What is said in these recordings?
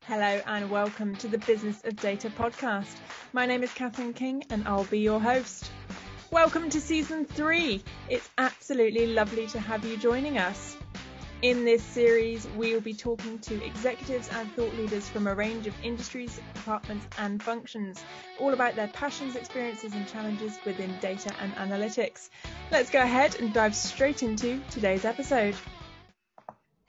Hello and welcome to the Business of Data podcast. My name is Catherine King and I'll be your host. Welcome to season 3. It's absolutely lovely to have you joining us. In this series, we'll be talking to executives and thought leaders from a range of industries, departments and functions, all about their passions, experiences and challenges within data and analytics. Let's go ahead and dive straight into today's episode.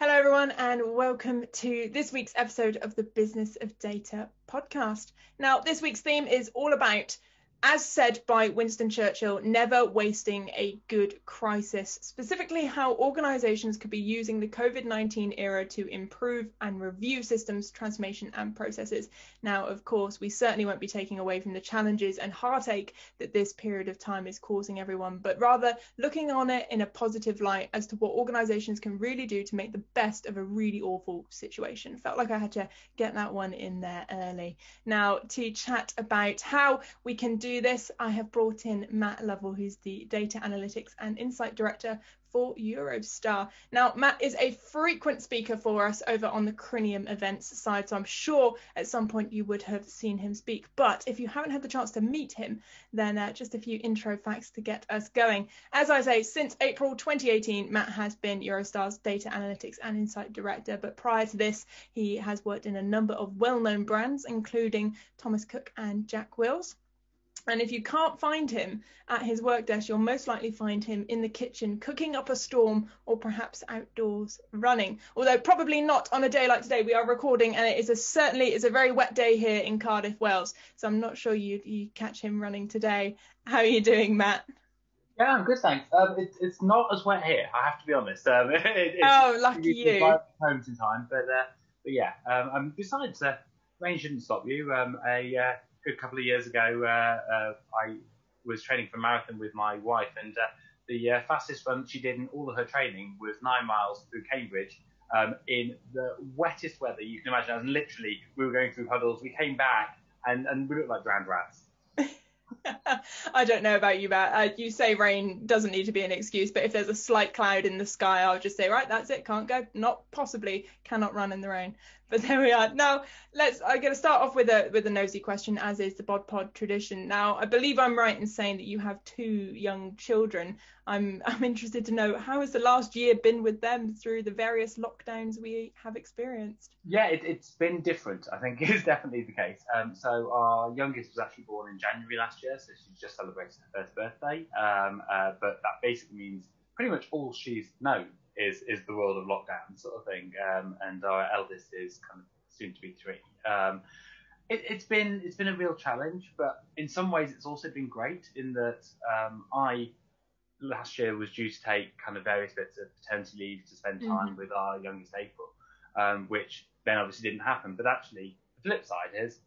Hello everyone and welcome to this week's episode of the Business of Data podcast. Now, this week's theme is all about, as said by Winston Churchill, never wasting a good crisis, specifically how organizations could be using the COVID-19 era to improve and review systems, transformation and processes. Now, of course, we certainly won't be taking away from the challenges and heartache that this period of time is causing everyone, but rather looking on it in a positive light as to what organizations can really do to make the best of a really awful situation. Felt like I had to get that one in there early. Now, to chat about how we can do this, I have brought in Matt Lovell, who's the Data Analytics and Insight Director for Eurostar. Now, Matt is a frequent speaker for us over on the Crinium events side, so I'm sure at some point you would have seen him speak. But if you haven't had the chance to meet him, then just a few intro facts to get us going. As I say, since April 2018, Matt has been Eurostar's Data Analytics and Insight Director, but prior to this, he has worked in a number of well-known brands, including Thomas Cook and Jack Wills. And if you can't find him at his work desk, you'll most likely find him in the kitchen cooking up a storm or perhaps outdoors running. Although probably not on a day like today. We are recording and it is certainly a very wet day here in Cardiff, Wales. So I'm not sure you catch him running today. How are you doing, Matt? Yeah, I'm good, thanks. It's not as wet here, I have to be honest. Lucky you. Home in time, but yeah. Besides, rain shouldn't stop you. A good couple of years ago, I was training for a marathon with my wife, and the fastest run she did in all of her training was 9 miles through Cambridge in the wettest weather you can imagine. Literally, we were going through puddles. We came back and we looked like drowned rats. I don't know about you, Matt. You say rain doesn't need to be an excuse, but if there's a slight cloud in the sky, I'll just say, right, that's it, can't go, cannot run in the rain. But there we are. Now, I'm going to start off with a nosy question, as is the Bod Pod tradition. Now, I believe I'm right in saying that you have 2 young children. I'm interested to know, how has the last year been with them through the various lockdowns we have experienced? Yeah, it's been different, I think is definitely the case. So our youngest was actually born in January last year, so she's just celebrated her first birthday. But that basically means pretty much all she's known is the world of lockdown sort of thing. And our eldest is kind of soon to be 3. It's been a real challenge, but in some ways it's also been great in that I last year was due to take kind of various bits of paternity leave to spend time with our youngest April, which then obviously didn't happen. But actually, the flip side is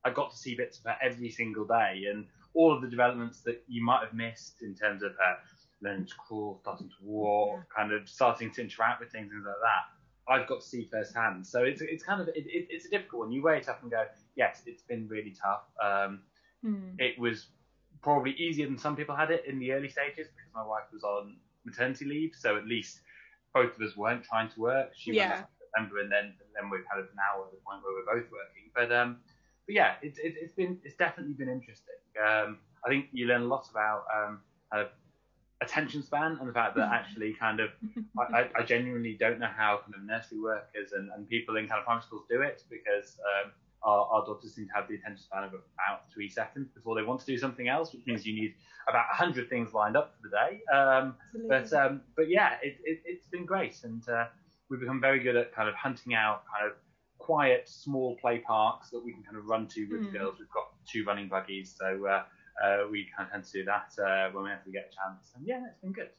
I got to see bits of her every single day, and all of the developments that you might have missed in terms of her learning to crawl, starting to walk, kind of starting to interact with things like that, I've got to see firsthand. So it's kind of it's a difficult one. You weigh it up and go, yes, it's been really tough. It was probably easier than some people had it in the early stages because my wife was on maternity leave, so at least both of us weren't trying to work. She went in September, and then we're kind of now at the point where we're both working. But yeah, it's definitely been interesting. I think you learn a lot about attention span and the fact that actually kind of I genuinely don't know how kind of nursery workers and people in kind of primary schools do it, because our daughters seem to have the attention span of about 3 seconds before they want to do something else, which means you need about 100 things lined up for the day. But yeah, it's been great, and we've become very good at kind of hunting out kind of quiet, small play parks that we can kind of run to with the girls. We've got 2 running buggies, so we kind of tend to do that when we actually get a chance. And yeah, it's been good.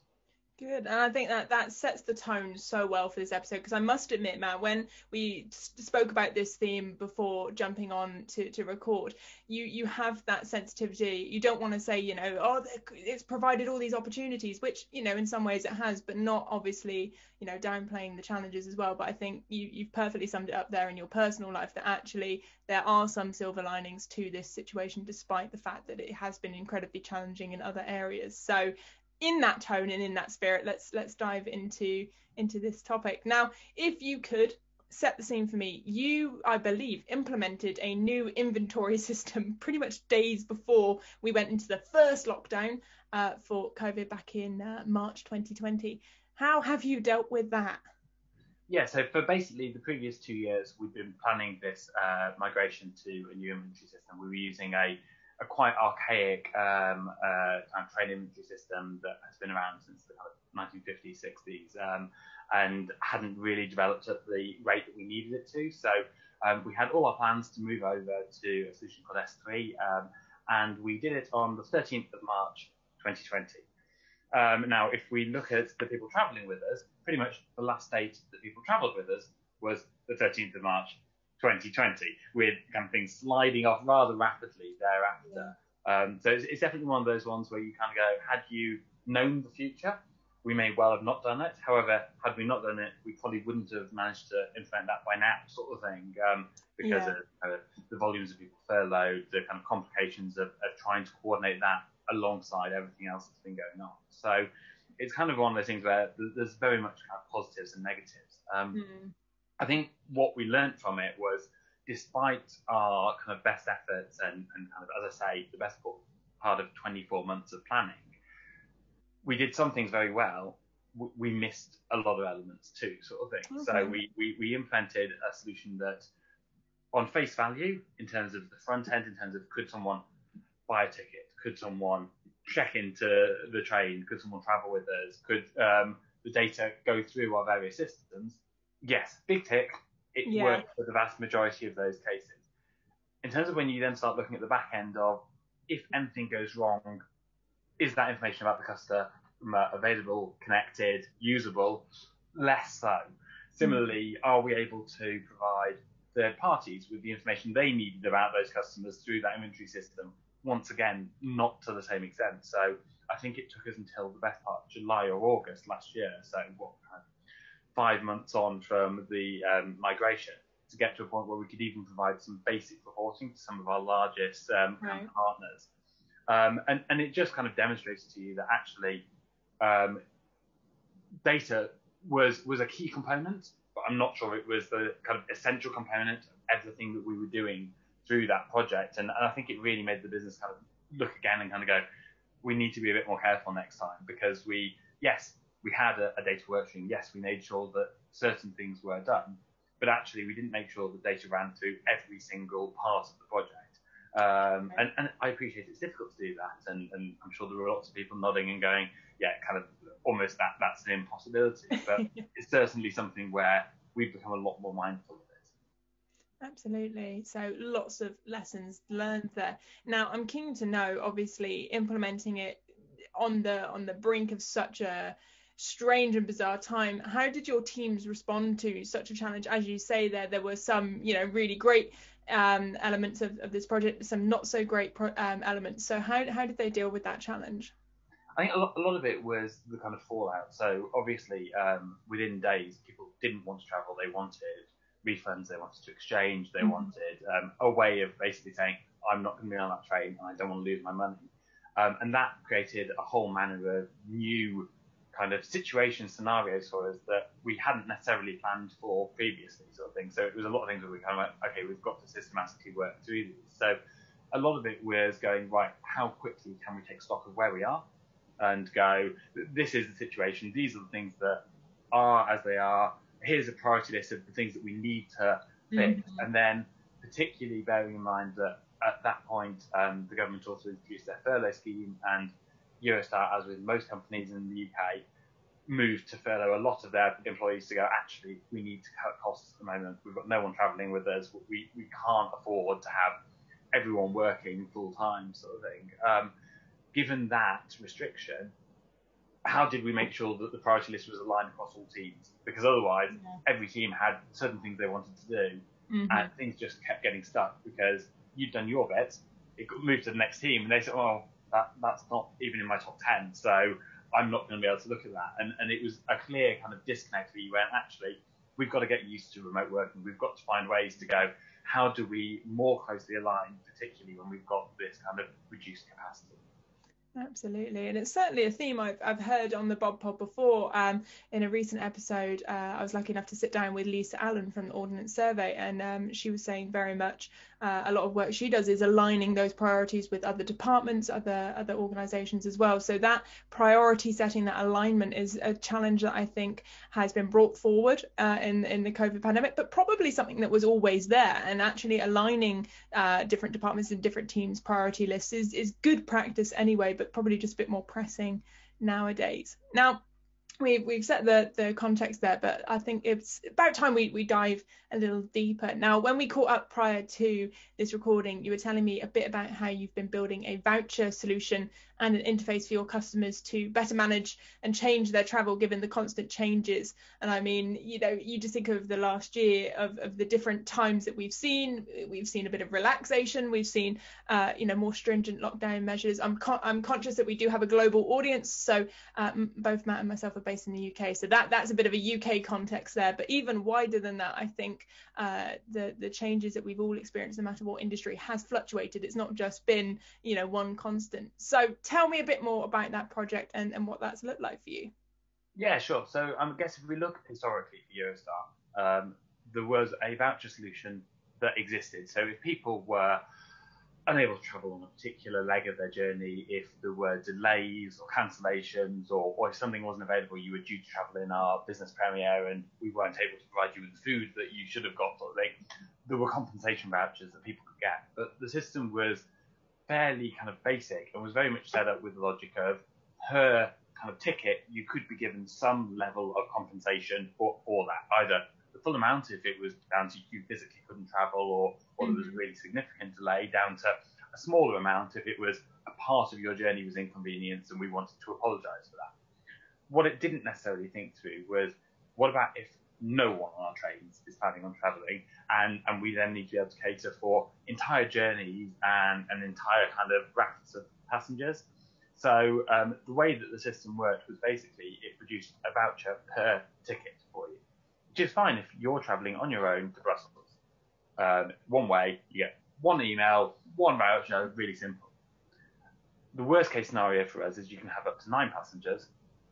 Good, and I think that sets the tone so well for this episode, because I must admit, Matt, when we spoke about this theme before jumping on to record, you have that sensitivity. You don't want to say, it's provided all these opportunities, which, in some ways it has, but not obviously, downplaying the challenges as well. But I think you've perfectly summed it up there in your personal life, that actually there are some silver linings to this situation, despite the fact that it has been incredibly challenging in other areas. So in that tone and in that spirit, let's dive into this topic. Now, if you could set the scene for me. You, I believe, implemented a new inventory system pretty much days before we went into the first lockdown for COVID back in March 2020. How have you dealt with that? Yeah, so for basically the previous 2 years, we've been planning this migration to a new inventory system. We were using a quite archaic kind of train inventory system that has been around since the kind of 1950s, 60s, and hadn't really developed at the rate that we needed it to. So we had all our plans to move over to a solution called S3, and we did it on the 13th of March 2020. Now, if we look at the people travelling with us, pretty much the last date that people travelled with us was the 13th of March 2020, with kind of things sliding off rather rapidly thereafter. Yeah. So it's definitely one of those ones where you kind of go, had you known the future, we may well have not done it. However, had we not done it, we probably wouldn't have managed to implement that by now, sort of thing, because of the volumes of people furloughed, the kind of complications of trying to coordinate that alongside everything else that's been going on. So it's kind of one of those things where there's very much kind of positives and negatives. I think what we learned from it was, despite our kind of best efforts and kind of, as I say, the best part of 24 months of planning, we did some things very well. We missed a lot of elements too, sort of thing. Okay. So we implemented a solution that, on face value, in terms of the front end, in terms of could someone buy a ticket, could someone check into the train, could someone travel with us, could the data go through our various systems? Yes, big tick, it worked for the vast majority of those cases. In terms of when you then start looking at the back end of, if anything goes wrong, is that information about the customer available, connected, usable? Less so. Similarly, are we able to provide third parties with the information they needed about those customers through that inventory system? Once again, not to the same extent. So I think it took us until the best part of July or August last year, so 5 months on from the migration, to get to a point where we could even provide some basic reporting to some of our largest partners. And it just kind of demonstrates to you that actually data was a key component, but I'm not sure it was the kind of essential component of everything that we were doing through that project. And I think it really made the business kind of look again and kind of go, we need to be a bit more careful next time, because we had a data workstream. Yes, we made sure that certain things were done, but actually we didn't make sure the data ran through every single part of the project. And I appreciate it's difficult to do that, and I'm sure there were lots of people nodding and going, yeah, kind of almost that's an impossibility. But it's certainly something where we've become a lot more mindful of it. Absolutely. So lots of lessons learned there. Now, I'm keen to know, obviously, implementing it on the brink of such a strange and bizarre time, how did your teams respond to such a challenge? As you say, there were some, really great elements of this project, some not so great elements. So how did they deal with that challenge? I think a lot of it was the kind of fallout. So obviously, within days, people didn't want to travel. They wanted refunds, they wanted to exchange, they wanted a way of basically saying, I'm not going to be on that train and I don't want to lose my money. And that created a whole manner of new kind of situation scenarios for us that we hadn't necessarily planned for previously, sort of thing. So it was a lot of things that we kind of went, okay, we've got to systematically work through these. So a lot of it was going, right, how quickly can we take stock of where we are and go, this is the situation, these are the things that are as they are, here's a priority list of the things that we need to fix. And then particularly bearing in mind that at that point, the government also introduced their furlough scheme, and Eurostar, as with most companies in the UK, moved to furlough a lot of their employees to go, actually, we need to cut costs at the moment. We've got no one travelling with us. We can't afford to have everyone working full time, sort of thing. Given that restriction, how did we make sure that the priority list was aligned across all teams? Because otherwise, every team had certain things they wanted to do, and things just kept getting stuck because you'd done your bit, it got moved to the next team, and they said, oh, that's not even in my top 10, so I'm not going to be able to look at that. And it was a clear kind of disconnect where you went, actually, we've got to get used to remote working. We've got to find ways to go, how do we more closely align, particularly when we've got this kind of reduced capacity? Absolutely, and it's certainly a theme I've heard on the Bob Pod before. In a recent episode, I was lucky enough to sit down with Lisa Allen from the Ordnance Survey, and she was saying very much a lot of work she does is aligning those priorities with other departments, other organisations as well. So that priority setting, that alignment, is a challenge that I think has been brought forward in the COVID pandemic, but probably something that was always there. And actually aligning different departments and different teams' priority lists is good practice anyway, but probably just a bit more pressing nowadays. Now, we've set the context there, but I think it's about time we dive a little deeper. Now, when we caught up prior to this recording, you were telling me a bit about how you've been building a voucher solution and an interface for your customers to better manage and change their travel given the constant changes. And I mean, you just think of the last year of the different times that we've seen a bit of relaxation, we've seen more stringent lockdown measures. I'm conscious that we do have a global audience, so both Matt and myself are based in the UK, so that's a bit of a UK context there. But even wider than that, I think the changes that we've all experienced, no matter what industry, has fluctuated. It's not just been one constant. So tell me a bit more about that project and what that's looked like for you. Yeah, sure. So I guess if we look historically for Eurostar, there was a voucher solution that existed. So if people were unable to travel on a particular leg of their journey, if there were delays or cancellations, or if something wasn't available, you were due to travel in our business premiere and we weren't able to provide you with the food that you should have got, sort of thing, there were compensation vouchers that people could get. But the system was fairly kind of basic and was very much set up with the logic of per kind of ticket, you could be given some level of compensation for that, either the full amount if it was down to you physically couldn't travel, or there was a really significant delay, down to a smaller amount if it was a part of your journey was inconvenienced and we wanted to apologise for that. What it didn't necessarily think through was, what about if no one on our trains is planning on travelling, and we then need to be able to cater for entire journeys and an entire kind of rafts of passengers. So the way that the system worked was basically it produced a voucher per ticket for you, which is fine if you're travelling on your own to Brussels. One way, you get one email, one voucher, really simple. The worst case scenario for us is you can have up to 9 passengers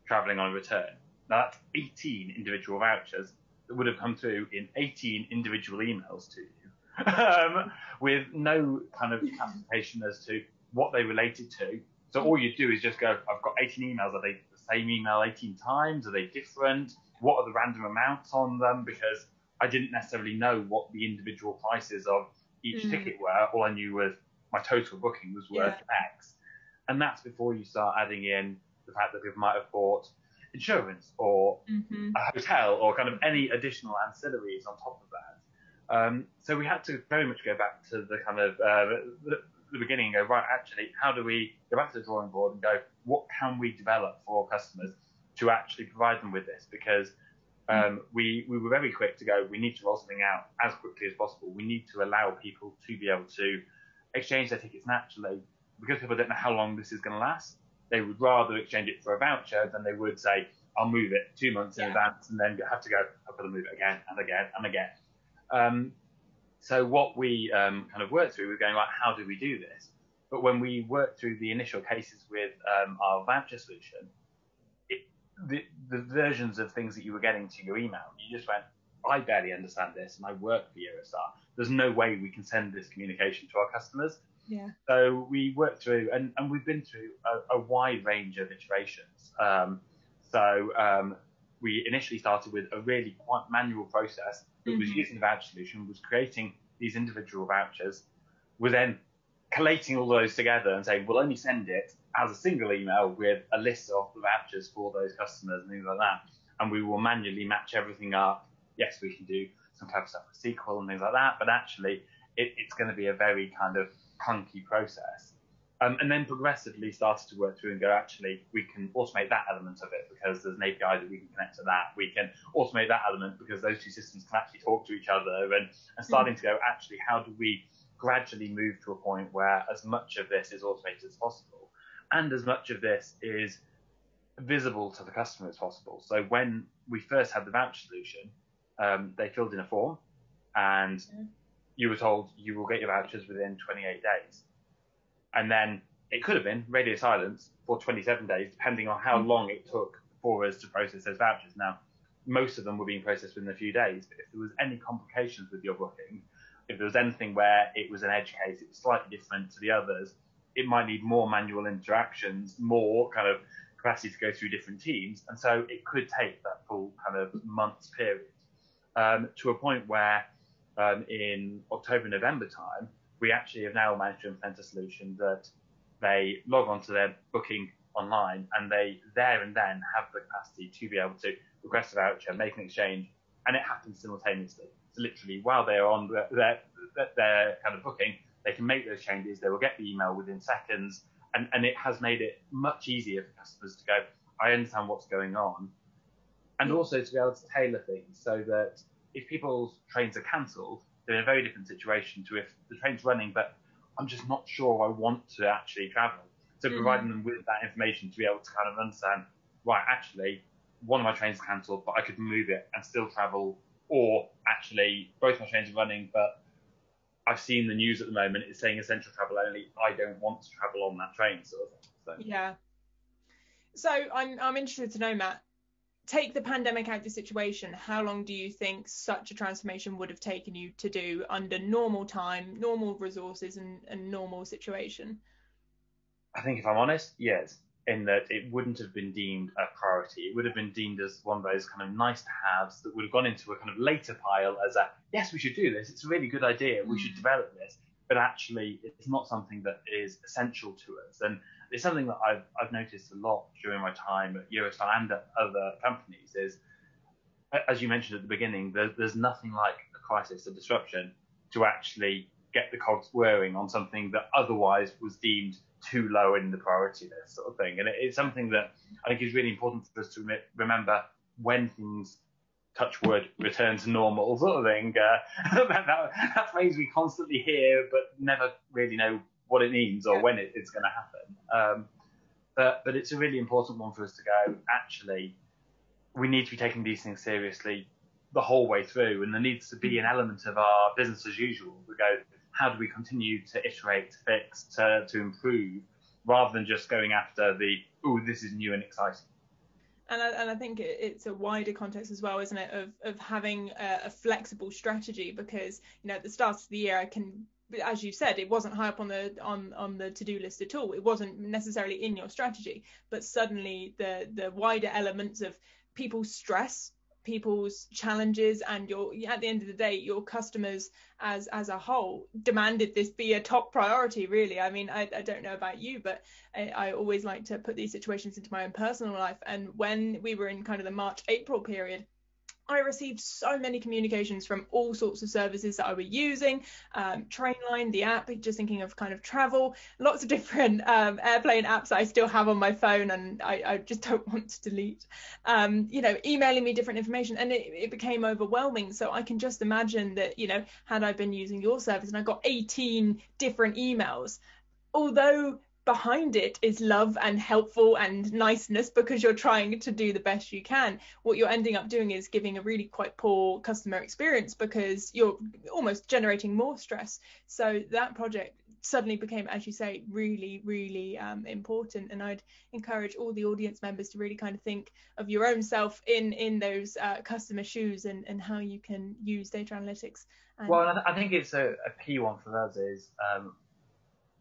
travelling on a return. Now that's 18 individual vouchers that would have come through in 18 individual emails to you, with no kind of classification as to what they related to. So all you do is just go, I've got 18 emails. Are they the same email 18 times? Are they different? What are the random amounts on them? Because I didn't necessarily know what the individual prices of each ticket were. All I knew was my total booking was worth X. And that's before you start adding in the fact that people might have bought insurance or a hotel or kind of any additional ancillaries on top of that. So we had to very much go back to the kind of the beginning and go, right, actually, how do we go back to the drawing board and go, what can we develop for customers to actually provide them with this? Because we were very quick to go, we need to roll something out as quickly as possible. We need to allow people to be able to exchange their tickets naturally, because people don't know how long this is going to last. They would rather exchange it for a voucher than they would say, I'll move it 2 months in advance and then have to go, I've got to move it again and again and again. So what we kind of worked through was going, right, how do we do this? But when we worked through the initial cases with our voucher solution, the versions of things that you were getting to your email, you just went, I barely understand this and I work for Eurostar. There's no way we can send this communication to our customers. Yeah. So we worked through, and we've been through a wide range of iterations. We initially started with a really quite manual process that was using the voucher solution, was creating these individual vouchers, was then collating all those together and saying, we'll only send it as a single email with a list of the vouchers for those customers and things like that. And we will manually match everything up. Yes, we can do some type of stuff with SQL and things like that, but actually it's going to be a very kind of clunky process. And then progressively started to work through and go, actually, we can automate that element of it because there's an API that we can connect to that. We can automate that element because those two systems can actually talk to each other, and starting to go, actually, how do we gradually move to a point where as much of this is automated as possible and as much of this is visible to the customer as possible. So when we first had the voucher solution, they filled in a form and you were told you will get your vouchers within 28 days. And then it could have been radio silence for 27 days, depending on how long it took for us to process those vouchers. Now, most of them were being processed within a few days, but if there was any complications with your booking, if there was anything where it was an edge case, it was slightly different to the others, it might need more manual interactions, more kind of capacity to go through different teams. And so it could take that full kind of months period to a point where in October, November time, we actually have now managed to implement a solution that they log on to their booking online and they there and then have the capacity to be able to request a voucher, make an exchange, and it happens simultaneously. So literally, while they're on their kind of booking, they can make those changes. They will get the email within seconds, and it has made it much easier for customers to go, I understand what's going on, and also to be able to tailor things so that if people's trains are cancelled, they're in a very different situation to if the train's running, but I'm just not sure I want to actually travel. So providing them with that information to be able to kind of understand, right, actually, one of my trains is cancelled, but I could move it and still travel, or actually, both my trains are running, but I've seen the news at the moment, it's saying essential travel only, I don't want to travel on that train, sort of thing. So. Yeah. So I'm interested to know, Matt, take the pandemic out of the situation, how long do you think such a transformation would have taken you to do under normal time, normal resources and normal situation? I think if I'm honest, yes, in that it wouldn't have been deemed a priority. It would have been deemed as one of those kind of nice to haves that would have gone into a kind of later pile as a, yes, we should do this. It's a really good idea. We should develop this. But actually, it's not something that is essential to us. And it's something that I've noticed a lot during my time at Eurostar and at other companies is, as you mentioned at the beginning, there's nothing like a crisis, a disruption, to actually get the cogs whirring on something that otherwise was deemed too low in the priority list, sort of thing. And it's something that I think is really important for us to remember when things, touch wood, return to normal, sort of thing. That phrase we constantly hear, but never really know what it means or when it's going to happen. But it's a really important one for us to go, actually, we need to be taking these things seriously the whole way through, and there needs to be an element of our business as usual. We go, how do we continue to iterate, to fix, to improve, rather than just going after the, oh, this is new and exciting. And I think it's a wider context as well, isn't it, of having a flexible strategy, because, you know, at the start of the year, I can, as you said, it wasn't high up on the to-do list at all. It wasn't necessarily in your strategy, but suddenly the wider elements of people's stress, people's challenges, and at the end of the day, your customers as a whole demanded this be a top priority, really. I mean, I don't know about you, but I always like to put these situations into my own personal life. And when we were in kind of the March-April period, I received so many communications from all sorts of services that I were using, Trainline, the app, just thinking of kind of travel, lots of different airplane apps that I still have on my phone and I just don't want to delete, you know, emailing me different information, and it became overwhelming. So I can just imagine that, you know, had I been using your service and I got 18 different emails, although behind it is love and helpful and niceness because you're trying to do the best you can, what you're ending up doing is giving a really quite poor customer experience because you're almost generating more stress. So that project suddenly became, as you say, really, really important. And I'd encourage all the audience members to really kind of think of your own self in those customer shoes and how you can use data analytics. Well, I think it's a key one for us is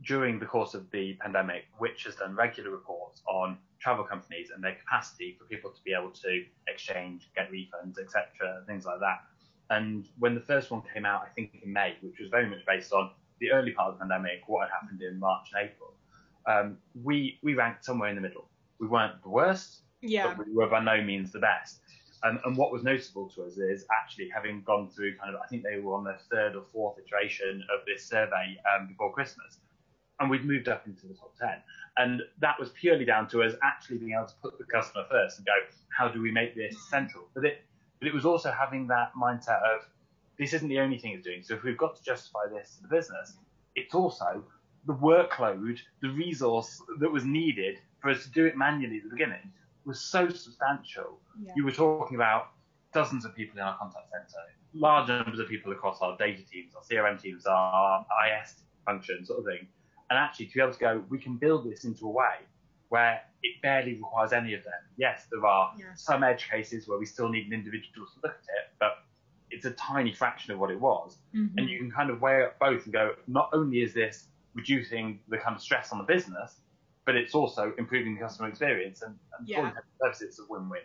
during the course of the pandemic, Which has done regular reports on travel companies and their capacity for people to be able to exchange, get refunds, etc., things like that. And when the first one came out, I think in May, which was very much based on the early part of the pandemic, what had happened in March and April, we ranked somewhere in the middle. We weren't the worst, but we were by no means the best. And what was noticeable to us is actually having gone through kind of, I think they were on their third or fourth iteration of this survey before Christmas, and we'd moved up into the top 10. And that was purely down to us actually being able to put the customer first and go, how do we make this central? But it was also having that mindset of, this isn't the only thing it's doing. So if we've got to justify this to the business, it's also the workload, the resource that was needed for us to do it manually at the beginning was so substantial. Yeah. You were talking about dozens of people in our contact center, large numbers of people across our data teams, our CRM teams, our IS function sort of thing. and actually to be able to go, we can build this into a way where it barely requires any of them. Yes, there are some edge cases where we still need an individual to look at it, but it's a tiny fraction of what it was. Mm-hmm. And you can kind of weigh up both and go, not only is this reducing the kind of stress on the business, but it's also improving the customer experience, and for all intents and purposes, it's a win-win.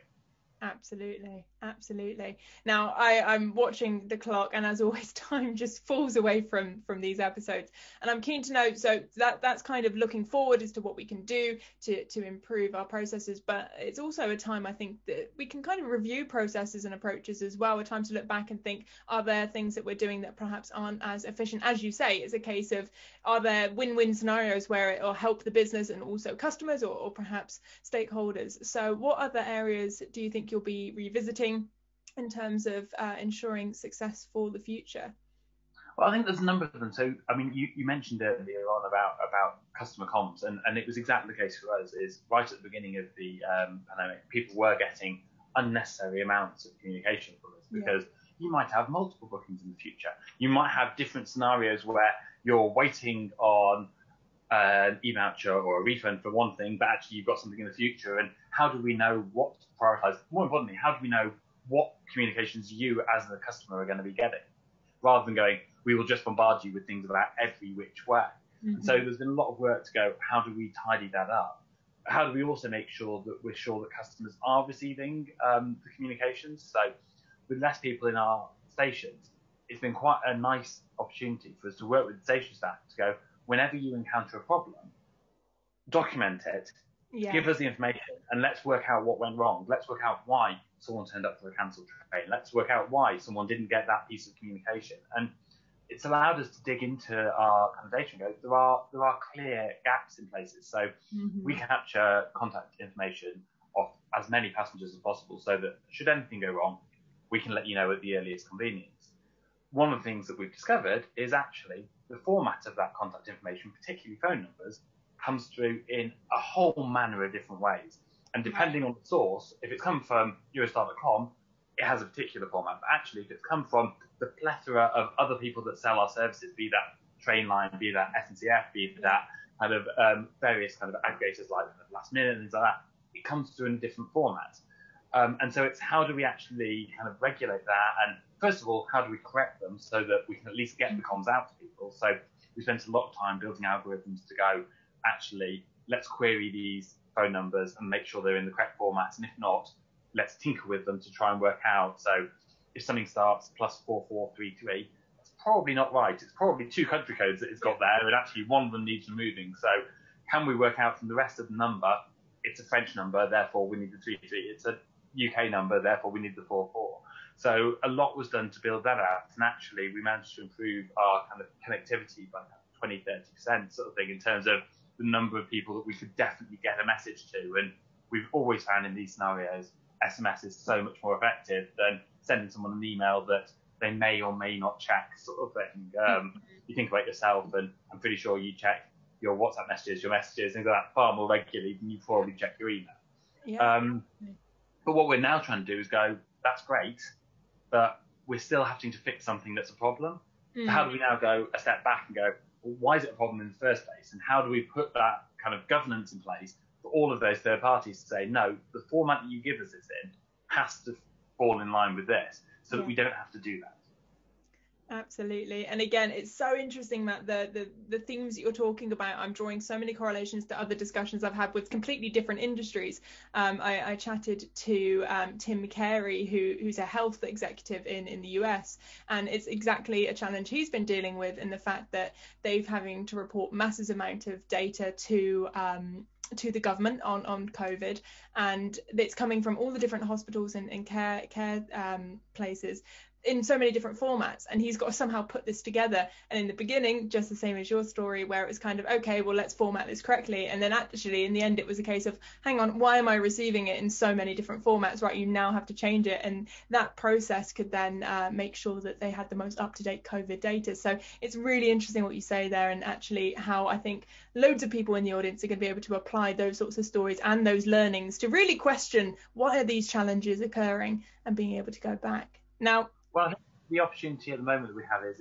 Absolutely, absolutely. Now I'm watching the clock, and as always, time just falls away from these episodes. And I'm keen to know, so that's kind of looking forward as to what we can do to improve our processes. But it's also a time, I think, that we can kind of review processes and approaches as well. A time to look back and think, are there things that we're doing that perhaps aren't as efficient? As you say, it's a case of, are there win-win scenarios where it will help the business and also customers, or perhaps stakeholders? So what other areas do you think you'll be revisiting in terms of ensuring success for the future? Well, I think there's a number of them. So, I mean, you mentioned earlier on about customer comms, and it was exactly the case for us. Is right at the beginning of the pandemic, people were getting unnecessary amounts of communication from us, because you might have multiple bookings in the future. You might have different scenarios where you're waiting on an e-voucher or a refund for one thing, but actually you've got something in the future. And how do we know what to prioritise? More importantly, how do we know what communications you as the customer are going to be getting, rather than going, we will just bombard you with things about every which way. Mm-hmm. And so there's been a lot of work to go, how do we tidy that up? How do we also make sure that we're sure that customers are receiving the communications? So with less people in our stations, it's been quite a nice opportunity for us to work with the station staff to go, whenever you encounter a problem, document it, give us the information, and let's work out what went wrong. Let's work out why someone turned up for a cancelled train. Let's work out why someone didn't get that piece of communication. And it's allowed us to dig into our kind of data and go, there are clear gaps in places. So we capture contact information of as many passengers as possible, so that should anything go wrong, we can let you know at the earliest convenience. One of the things that we've discovered is actually the format of that contact information, particularly phone numbers, comes through in a whole manner of different ways. And depending on the source, if it's come from Eurostar.com, it has a particular format. But actually, if it's come from the plethora of other people that sell our services, be that Trainline, be that SNCF, be that kind of various kind of aggregators like Last Minute and things like that, it comes through in a different format. And so it's how do we actually kind of regulate that? And first of all, how do we correct them so that we can at least get the comms out to people? So we spent a lot of time building algorithms to go, actually, let's query these phone numbers and make sure they're in the correct formats. And if not, let's tinker with them to try and work out. So if something starts +4433, that's probably not right. It's probably two country codes that it's got there, and actually one of them needs removing. So can we work out from the rest of the number, it's a French number, therefore we need the 33. It's a UK number, therefore we need the 44. So a lot was done to build that out, and actually we managed to improve our kind of connectivity by 20-30% sort of thing, in terms of the number of people that we could definitely get a message to. And we've always found in these scenarios, SMS is so much more effective than sending someone an email that they may or may not check, sort of thing. You think about yourself, and I'm pretty sure you check your WhatsApp messages, your messages, things like that far more regularly than you probably check your email. But what we're now trying to do is go, that's great, but we're still having to fix something that's a problem. So how do we now go a step back and go, well, why is it a problem in the first place? And how do we put that kind of governance in place for all of those third parties to say, no, the format that you give us this in has to fall in line with this, so that we don't have to do that. Absolutely. And again, it's so interesting, Matt, the themes that you're talking about. I'm drawing so many correlations to other discussions I've had with completely different industries. I chatted to Tim Carey, who's a health executive in the US, and it's exactly a challenge he's been dealing with, in the fact that they've having to report massive amount of data to the government on COVID, and it's coming from all the different hospitals and care places in so many different formats, and he's got to somehow put this together. And in the beginning, just the same as your story, where it was kind of, okay, well, let's format this correctly, and then actually in the end it was a case of, hang on, why am I receiving it in so many different formats? Right, you now have to change it, and that process could then make sure that they had the most up-to-date COVID data. So it's really interesting what you say there, and actually how I think loads of people in the audience are going to be able to apply those sorts of stories and those learnings to really question, why are these challenges occurring, and being able to go back. Now, well, I think the opportunity at the moment that we have is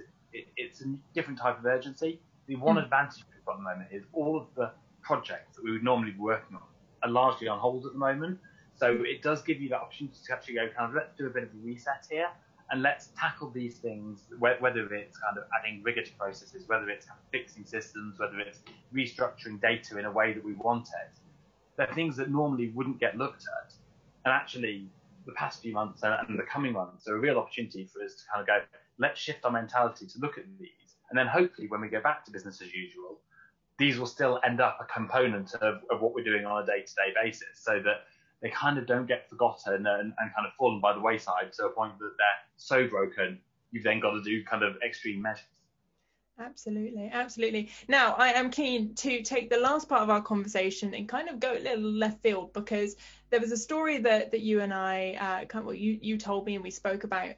it's a different type of urgency. the one advantage we've got at the moment is all of the projects that we would normally be working on are largely on hold at the moment. So it does give you that opportunity to actually go kind of, let's do a bit of a reset here and let's tackle these things, whether it's kind of adding rigor to processes, whether it's kind of fixing systems, whether it's restructuring data in a way that we want it. They're things that normally wouldn't get looked at. And actually, the past few months and the coming months are a real opportunity for us to kind of go, let's shift our mentality to look at these. And then hopefully when we go back to business as usual, these will still end up a component of what we're doing on a day-to-day basis, so that they kind of don't get forgotten and kind of fallen by the wayside to a point that they're so broken, you've then got to do kind of extreme measures. Absolutely, absolutely. Now, I am keen to take the last part of our conversation and kind of go a little left field, because there was a story that you and I, you told me and we spoke about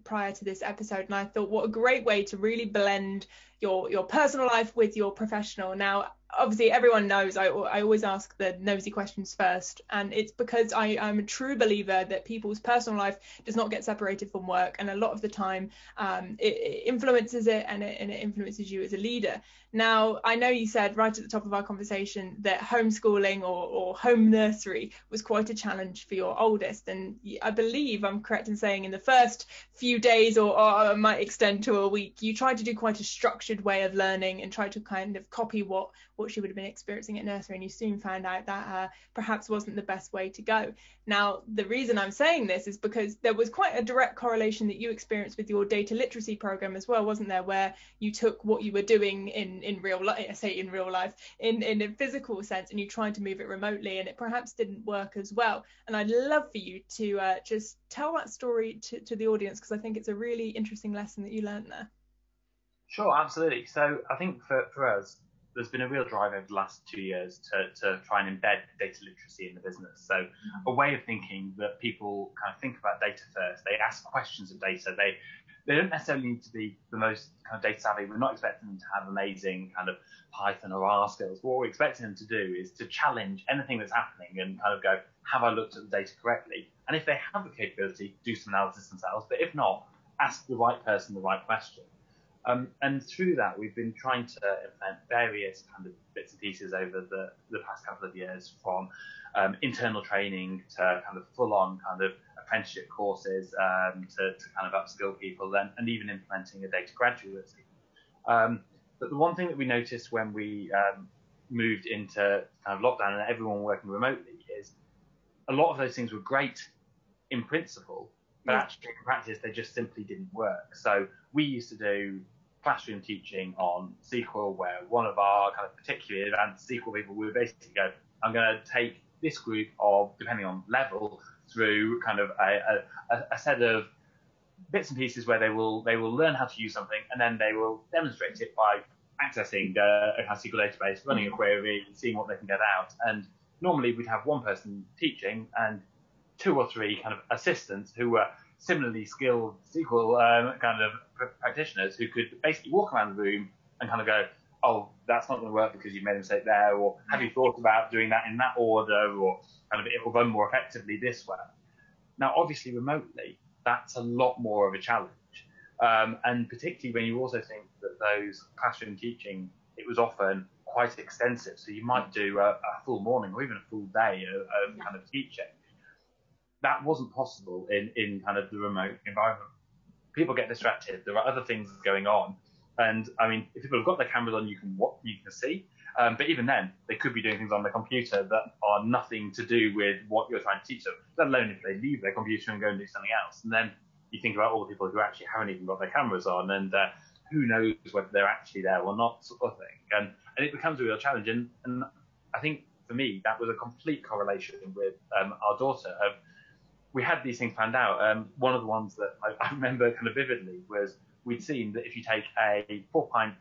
prior to this episode, and I thought, what a great way to really blend your personal life with your professional. Now, obviously, everyone knows I always ask the nosy questions first, and it's because I'm a true believer that people's personal life does not get separated from work, and a lot of the time it influences it, and it influences you as a leader. Now, I know you said right at the top of our conversation that homeschooling or home nursery was quite a challenge for your oldest, and I believe I'm correct in saying in the first few days, or might extend to a week, you tried to do quite a structured way of learning and tried to kind of copy what she would have been experiencing at nursery, and you soon found out that perhaps wasn't the best way to go. Now, the reason I'm saying this is because there was quite a direct correlation that you experienced with your data literacy program as well, wasn't there, where you took what you were doing in real life, I say in real life, in a physical sense, and you tried to move it remotely, and it perhaps didn't work as well. And I'd love for you to just tell that story to the audience, because I think it's a really interesting lesson that you learned there. Sure, absolutely. So I think for us, there's been a real drive over the last 2 years to try and embed data literacy in the business. So a way of thinking that people kind of think about data first. They ask questions of data. They don't necessarily need to be the most kind of data savvy. We're not expecting them to have amazing kind of Python or R skills. What we're expecting them to do is to challenge anything that's happening and kind of go, have I looked at the data correctly? And if they have the capability, do some analysis themselves. But if not, ask the right person the right question. And through that, we've been trying to implement various kind of bits and pieces over the past couple of years, from internal training to kind of full-on kind of apprenticeship courses to kind of upskill people, and even implementing a data graduate scheme. But the one thing that we noticed when we moved into kind of lockdown and everyone working remotely is a lot of those things were great in principle, but actually in practice they just simply didn't work. So we used to do classroom teaching on SQL, where one of our kind of particularly advanced SQL people would basically go, I'm going to take this group of, depending on level, through kind of a set of bits and pieces where they will learn how to use something, and then they will demonstrate it by accessing a SQL database, running a query, seeing what they can get out. And normally we'd have one person teaching and 2 or 3 kind of assistants who were similarly skilled SQL kind of practitioners who could basically walk around the room and kind of go, oh, that's not going to work because you've made a mistake there, or have you thought about doing that in that order, or kind of it will run more effectively this way. Now, obviously, remotely, that's a lot more of a challenge. And particularly when you also think that those classroom teaching, it was often quite extensive. So you might do a full morning or even a full day of kind of teaching. That wasn't possible in kind of the remote environment. People get distracted. There are other things going on. And I mean, if people have got their cameras on, you can see. But even then, they could be doing things on their computer that are nothing to do with what you're trying to teach them, let alone if they leave their computer and go and do something else. And then you think about all the people who actually haven't even got their cameras on, and who knows whether they're actually there or not, sort of thing. And it becomes a real challenge. And I think for me, that was a complete correlation with our daughter. We had these things planned out. One of the ones that I remember kind of vividly was we'd seen that if you take a 4-pint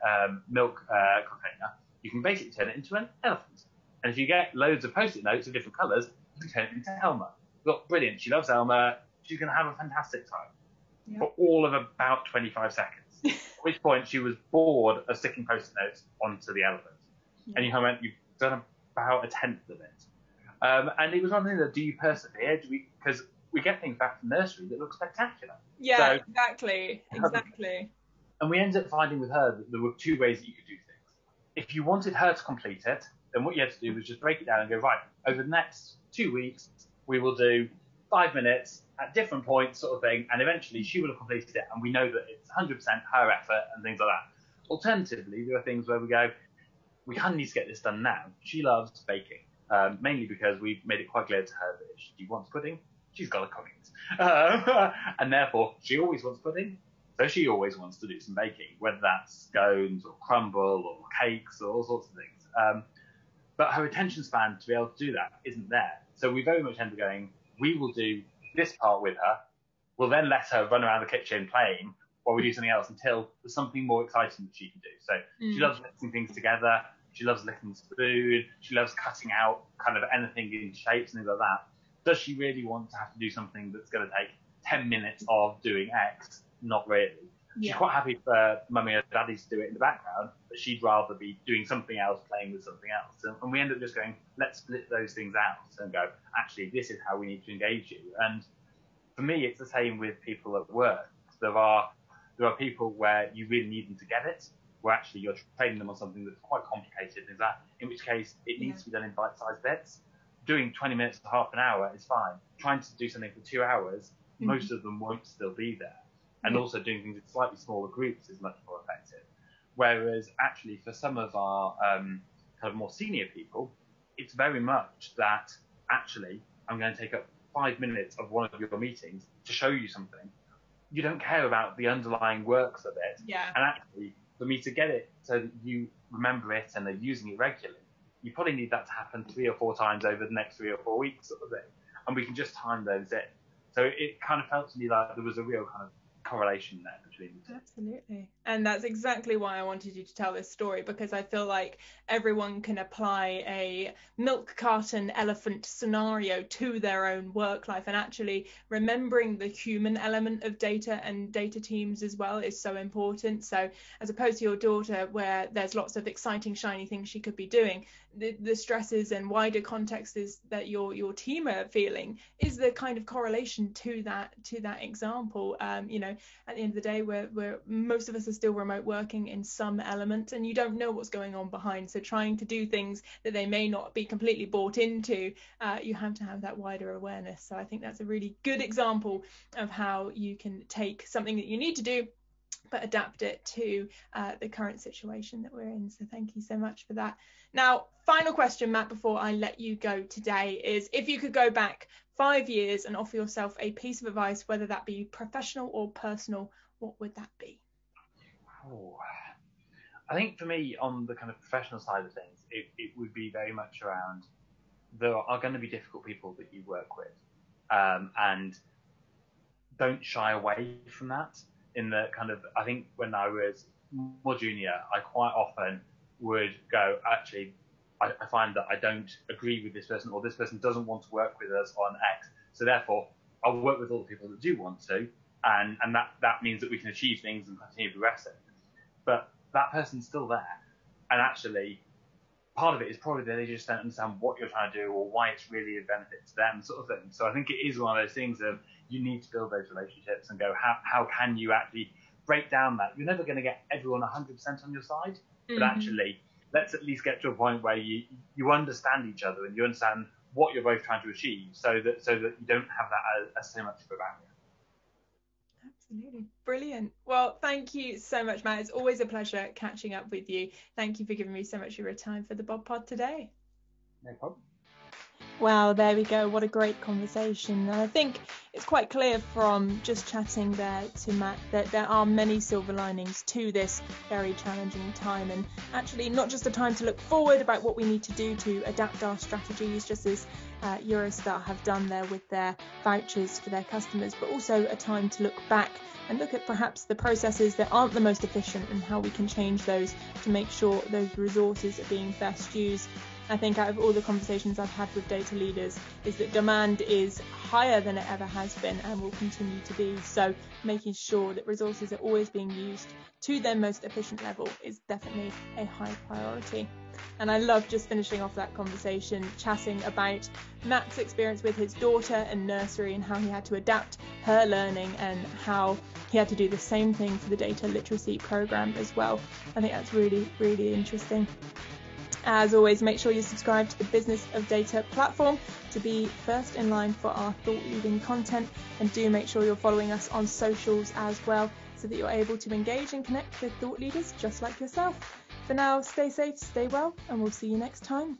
milk container, you can basically turn it into an elephant. And if you get loads of Post-it notes of different colours, you can turn it into Elma. Look, brilliant. She loves Elma. She's going to have a fantastic time for all of about 25 seconds. At which point she was bored of sticking Post-it notes onto the elephant. And you comment, you've done about a tenth of it. And it was one thing that, do you persevere? Because we get things back from nursery that look spectacular. Yeah, so, exactly. And we ended up finding with her that there were 2 ways that you could do things. if you wanted her to complete it, then what you had to do was just break it down and go, right, over the next 2 weeks, we will do 5 minutes at different points sort of thing, and eventually she will have completed it, and we know that it's 100% her effort and things like that. Alternatively, there are things where we go, we kind of need to get this done now. She loves baking, mainly because we've made it quite clear to her that if she wants pudding, she's got to cook it. And therefore, she always wants pudding, so she always wants to do some baking, whether that's scones or crumble or cakes or all sorts of things. But her attention span to be able to do that isn't there. So we very much end up going, we will do this part with her. We'll then let her run around the kitchen playing while we do something else until there's something more exciting that she can do. So she loves mixing things together. She loves licking spoon. She loves cutting out kind of anything in shapes and things like that. Does she really want to have to do something that's going to take 10 minutes of doing X? Not really. She's quite happy for mummy and daddy to do it in the background, but she'd rather be doing something else, playing with something else. And we end up just going, let's split those things out and go, actually, this is how we need to engage you. And for me, it's the same with people at work. There are people where you really need them to get it, where actually you're training them on something that's quite complicated, is that, in which case it needs to be done in bite-sized bits. Doing 20 minutes to half an hour is fine. Trying to do something for 2 hours, most of them won't still be there. And also doing things in slightly smaller groups is much more effective. Whereas actually for some of our kind of more senior people, it's very much that actually I'm going to take up 5 minutes of one of your meetings to show you something. You don't care about the underlying works of it. Yeah. And actually for me to get it so that you remember it and are using it regularly, you probably need that to happen 3 or 4 times over the next 3 or 4 weeks sort of thing. And we can just time those in. So it kind of felt to me like there was a real kind of correlation there between the two. Absolutely. And that's exactly why I wanted you to tell this story, because I feel like everyone can apply a milk carton elephant scenario to their own work life, and actually remembering the human element of data and data teams as well is so important. So as opposed to your daughter where there's lots of exciting shiny things she could be doing, the stresses and wider context is that your team are feeling is the kind of correlation to that example. You know, at the end of the day, where most of us are still remote working in some element, and you don't know what's going on behind. So trying to do things that they may not be completely bought into, you have to have that wider awareness. So I think that's a really good example of how you can take something that you need to do, but adapt it to the current situation that we're in. So thank you so much for that. Now, final question, Matt, before I let you go today is, if you could go back 5 years and offer yourself a piece of advice, whether that be professional or personal, what would that be? Oh, I think for me, on the kind of professional side of things, it would be very much around, there are going to be difficult people that you work with, and don't shy away from that. In the kind of, I think when I was more junior, I quite often would go, actually, I find that I don't agree with this person, or this person doesn't want to work with us on X. So therefore, I'll work with all the people that do want to, and that means that we can achieve things and continue progressing. But that person's still there. And actually, part of it is probably that they just don't understand what you're trying to do or why it's really a benefit to them, sort of thing. So I think it is one of those things of, you need to build those relationships and go, how can you actually break down that? You're never going to get everyone 100% on your side, but actually, let's at least get to a point where you understand each other and you understand what you're both trying to achieve, so that you don't have that as so much of a barrier. Absolutely. Brilliant. Well, thank you so much, Matt. It's always a pleasure catching up with you. Thank you for giving me so much of your time for the Bob Pod today. No problem. Wow, there we go. What a great conversation. And I think it's quite clear from just chatting there to Matt that there are many silver linings to this very challenging time, and actually not just a time to look forward about what we need to do to adapt our strategies, just as Eurostar have done there with their vouchers for their customers, but also a time to look back and look at perhaps the processes that aren't the most efficient and how we can change those to make sure those resources are being best used I think out of all the conversations I've had with data leaders is that demand is higher than it ever has been and will continue to be. So making sure that resources are always being used to their most efficient level is definitely a high priority. And I love just finishing off that conversation chatting about Matt's experience with his daughter and nursery and how he had to adapt her learning and how he had to do the same thing for the data literacy program as well. I think that's really, really interesting. As always, make sure you subscribe to the Business of Data platform to be first in line for our thought-leading content, and do make sure you're following us on socials as well so that you're able to engage and connect with thought leaders just like yourself. For now, stay safe, stay well, and we'll see you next time.